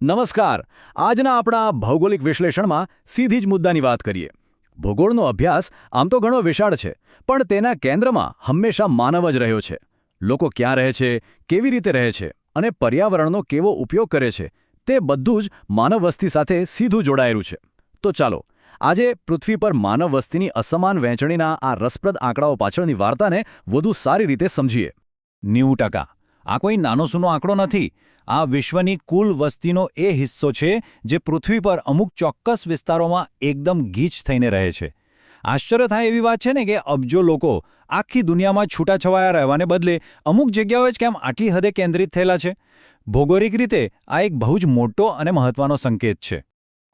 નમસ્કાર. આજના આપણા ભૌગોલિક વિશ્લેષણમાં સીધી જ મુદ્દાની વાત કરીએ. ભૂગોળનો અભ્યાસ આમ તો ઘણો વિશાળ છે, પણ તેના કેન્દ્રમાં હંમેશા માનવ જ રહ્યો છે. લોકો ક્યાં રહે છે, કેવી રીતે રહે છે અને પર્યાવરણનો કેવો ઉપયોગ કરે છે, તે બધું જ માનવ વસ્તી સાથે સીધું જોડાયેલું છે. તો ચાલો, આજે પૃથ્વી પર માનવ વસ્તીની અસમાન વહેંચણીના આ રસપ્રદ આંકડાઓ પાછળની વાર્તાને વધુ સારી રીતે સમજીએ. 90%. આ કોઈ નાનો સૂનો આંકડો નથી. આ વિશ્વની કુલ વસ્તીનો એ હિસ્સો છે જે પૃથ્વી પર અમુક ચોક્કસ વિસ્તારોમાં એકદમ ગીચ થઈને રહે છે. આશ્ચર્ય થાય એવી વાત છે ને કે અબજો લોકો આખી દુનિયામાં છૂટાછવાયા રહેવાને બદલે અમુક જગ્યાઓએ જ કેમ આટલી હદે કેન્દ્રિત થયેલા છે. ભૌગોલિક રીતે આ એક બહુ જ મોટો અને મહત્વનો સંકેત છે.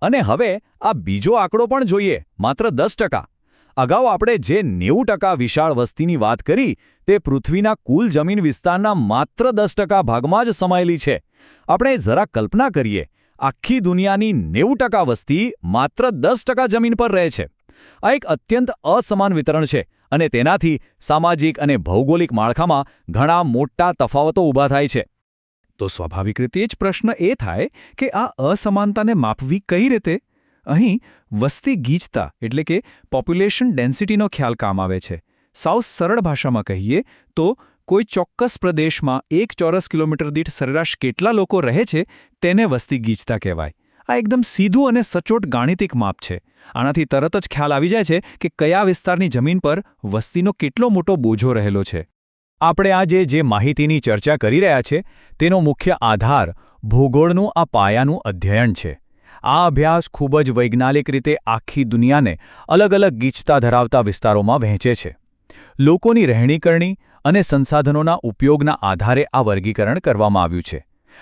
અને હવે આ બીજો આંકડો પણ જોઈએ, માત્ર 10%. અગાઉ આપણે જે 90% વિશાળ વસ્તીની વાત કરી તે પૃથ્વીના કુલ જમીન વિસ્તારના માત્ર 10% ભાગમાં જ સમાયેલી છે. આપણે જરા કલ્પના કરીએ, આખી દુનિયાની 90% વસ્તી માત્ર 10% જમીન પર રહે છે. આ એક અત્યંત અસમાન વિતરણ છે અને તેનાથી સામાજિક અને ભૌગોલિક માળખામાં ઘણા મોટા તફાવતો ઊભા થાય છે. તો સ્વાભાવિક રીતે જ પ્રશ્ન એ થાય કે આ અસમાનતાને માપવી કઈ રીતે? અહીં વસ્તી ગીચતા એટલે કે પોપ્યુલેશન ડેન્સિટીનો ખ્યાલ કામ આવે છે. સાવ સરળ ભાષામાં કહીએ તો કોઈ ચોક્કસ પ્રદેશમાં 1 ચોરસ કિલોમીટર દીઠ સરેરાશ કેટલા લોકો રહે છે તેને વસ્તી ગીચતા કહેવાય. આ એકદમ સીધું અને સચોટ ગાણિતિક માપ છે. આનાથી તરત જ ખ્યાલ આવી જાય છે કે કયા વિસ્તારની જમીન પર વસ્તીનો કેટલો મોટો બોજો રહેલો છે. આપણે આજે જે માહિતીની ચર્ચા કરી રહ્યા છે તેનો મુખ્ય આધાર ભૂગોળનું આ પાયાનું અધ્યયન છે. આ અભ્યાસ ખૂબ જ વૈજ્ઞાનિક રીતે આખી દુનિયાને અલગ અલગ ગીચતા ધરાવતા વિસ્તારોમાં વહેંચે છે. લોકોની રહેણીકરણી અને સંસાધનોના ઉપયોગના આધારે આ વર્ગીકરણ કરવામાં આવ્યું છે.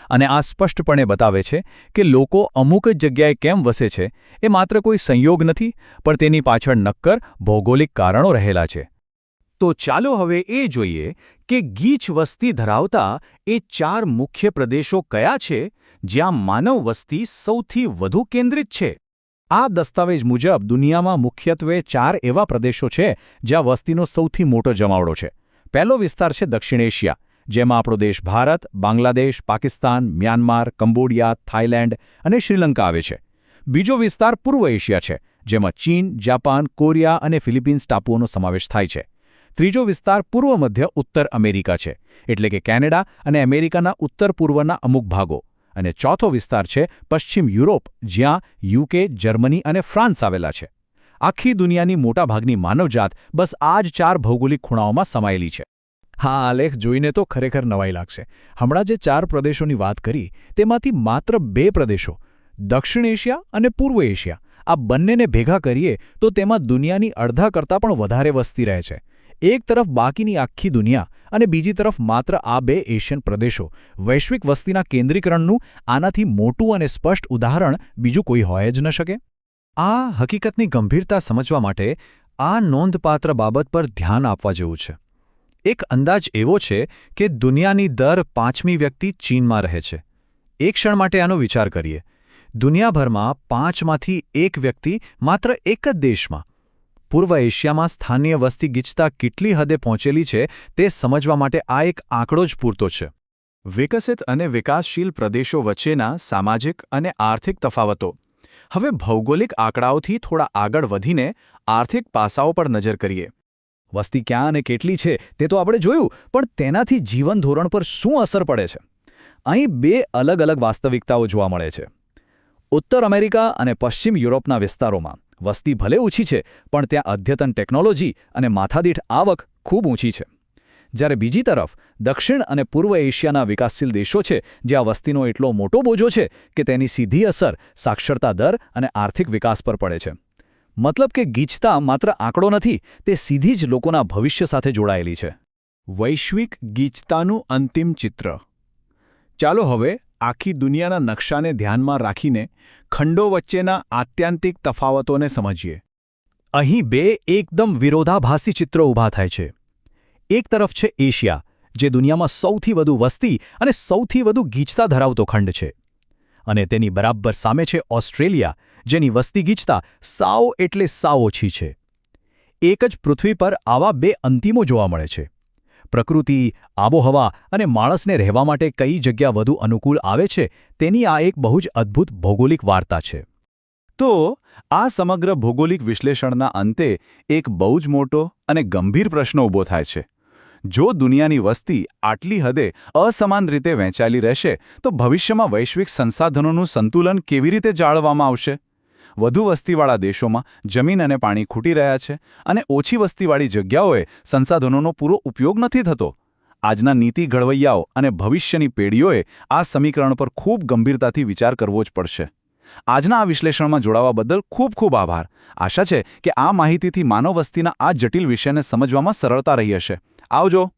અને આ સ્પષ્ટપણે બતાવે છે કે લોકો અમુક જ જગ્યાએ કેમ વસે છે એ માત્ર કોઈ સંયોગ નથી, પણ તેની પાછળ નક્કર ભૌગોલિક કારણો રહેલા છે. તો ચાલો હવે એ જોઈએ કે ગીચ વસ્તી ધરાવતા એ 4 મુખ્ય પ્રદેશો કયા છે જ્યાં માનવ વસ્તી સૌથી વધુ કેન્દ્રિત છે. આ દસ્તાવેજ મુજબ દુનિયામાં મુખ્યત્વે 4 એવા પ્રદેશો છે જ્યાં વસ્તીનો સૌથી મોટો જમાવડો છે. પહેલો વિસ્તાર છે દક્ષિણ એશિયા, જેમાં આપણો દેશ Bharat, Bangladesh, Pakistan, Myanmar, Cambodia, Thailand અને શ્રીલંકા આવે છે. બીજો વિસ્તાર પૂર્વ એશિયા છે, જેમાં ચીન, જાપાન, કોરિયા અને ફિલિપિન્સ ટાપુઓનો સમાવેશ થાય છે. ત્રીજો વિસ્તાર પૂર્વ મધ્ય ઉત્તર અમેરિકા છે, એટલે કે કેનેડા અને અમેરિકાના ઉત્તર પૂર્વના અમુક ભાગો. અને ચોથો વિસ્તાર છે પશ્ચિમ યુરોપ, જ્યાં યુકે, જર્મની અને ફ્રાન્સ આવેલા છે. આખી દુનિયાની મોટાભાગની માનવજાત બસ આ જ 4 ભૌગોલિક ખૂણાઓમાં સમાયેલી છે. હા, આલેખ જોઈને તો ખરેખર નવાઈ લાગશે. હમણાં જે 4 પ્રદેશોની વાત કરી તેમાંથી માત્ર 2 પ્રદેશો, દક્ષિણ એશિયા અને પૂર્વ એશિયા, આ બંનેને ભેગા કરીએ તો તેમાં દુનિયાની અડધા કરતાં પણ વધારે વસ્તી રહે છે. એક તરફ બાકીની આખી દુનિયા અને બીજી તરફ માત્ર આ 2 એશિયન પ્રદેશો. વૈશ્વિક વસ્તીના કેન્દ્રીકરણનું આનાથી મોટું અને સ્પષ્ટ ઉદાહરણ બીજું કોઈ હોય જ ન શકે. આ હકીકતની ગંભીરતા સમજવા માટે આ નોંધપાત્ર બાબત પર ધ્યાન આપવા જેવું છે. એક અંદાજ એવો છે કે દુનિયાની દર 5મી વ્યક્તિ ચીનમાં રહે છે. એક ક્ષણ માટે આનો વિચાર કરીએ. દુનિયાભરમાં 5માંથી 1 વ્યક્તિ માત્ર એક જ દેશમાં, પૂર્વ એશિયામાં સ્થાનીય વસ્તી ગીચતા કેટલી હદે પહોંચેલી છે તે સમજવા માટે આ એક આંકડો જ પૂરતો છે. વિકસિત અને વિકાસશીલ પ્રદેશો વચ્ચેના સામાજિક અને આર્થિક તફાવતો. હવે ભૌગોલિક આંકડાઓથી થોડા આગળ વધીને આર્થિક પાસાઓ પર નજર કરીએ. વસ્તી ક્યાં અને કેટલી છે તે તો આપણે જોયું, પણ તેનાથી જીવન ધોરણ પર શું અસર પડે છે? અહીં 2 અલગ અલગ વાસ્તવિકતાઓ જોવા મળે છે. ઉત્તર અમેરિકા અને પશ્ચિમ યુરોપના વિસ્તારોમાં વસ્તી ભલે ઓછી છે, પણ ત્યાં અદ્યતન ટેકનોલોજી અને માથાદીઠ આવક ખૂબ ઊંચી છે. જ્યારે બીજી તરફ દક્ષિણ અને પૂર્વ એશિયાના વિકાસશીલ દેશો છે જ્યાં વસ્તીનો એટલો મોટો બોજો છે કે તેની સીધી અસર સાક્ષરતા દર અને આર્થિક વિકાસ પર પડે છે. મતલબ કે ગીચતા માત્ર આંકડો નથી, તે સીધી જ લોકોના ભવિષ્ય સાથે જોડાયેલી છે. વૈશ્વિક ગીચતાનું અંતિમ ચિત્ર. ચાલો હવે આખી દુનિયાના નકશાને ધ્યાનમાં રાખીને ખંડો વચ્ચેના આત્યંતિક તફાવતોને સમજીએ. અહીં 2 એકદમ વિરોધાભાસી ચિત્રો ઊભા થાય છે. એક તરફ છે એશિયા, જે દુનિયામાં સૌથી વધુ વસ્તી અને સૌથી વધુ ગીચતા ધરાવતો ખંડ છે. અને તેની બરાબર સામે છે ઓસ્ટ્રેલિયા, જેની વસ્તી ગીચતા સાવ એટલે સાવ ઓછી છે. એક જ પૃથ્વી પર આવા 2 અંતિમો જોવા મળે છે. પ્રકૃતિ, આબોહવા અને માણસને રહેવા માટે કઈ જગ્યા વધુ અનુકૂળ આવે છે તેની આ એક બહુ જ અદ્ભુત ભૌગોલિક વાર્તા છે. તો આ સમગ્ર ભૌગોલિક વિશ્લેષણના અંતે એક બહુ જ મોટો અને ગંભીર પ્રશ્ન ઊભો થાય છે. જો દુનિયાની વસ્તી આટલી હદે અસમાન રીતે વહેંચાયેલી રહેશે તો ભવિષ્યમાં વૈશ્વિક સંસાધનોનું સંતુલન કેવી રીતે જાળવવામાં આવશે? વધુ વસ્તીવાળા દેશોમાં જમીન અને પાણી ખૂટી રહ્યા છે અને ઓછી વસ્તીવાળી જગ્યાઓએ સંસાધનોનો પૂરો ઉપયોગ નથી થતો. આજના નીતિ ઘડવૈયાઓ અને ભવિષ્યની પેઢીઓએ આ સમીકરણ પર ખૂબ ગંભીરતાથી વિચાર કરવો જ પડશે. આજના આ વિશ્લેષણમાં જોડાવા બદલ ખૂબ ખૂબ આભાર. આશા છે કે આ માહિતીથી માનવ વસ્તીના આ જટિલ વિષયને સમજવામાં સરળતા રહી હશે. આવજો.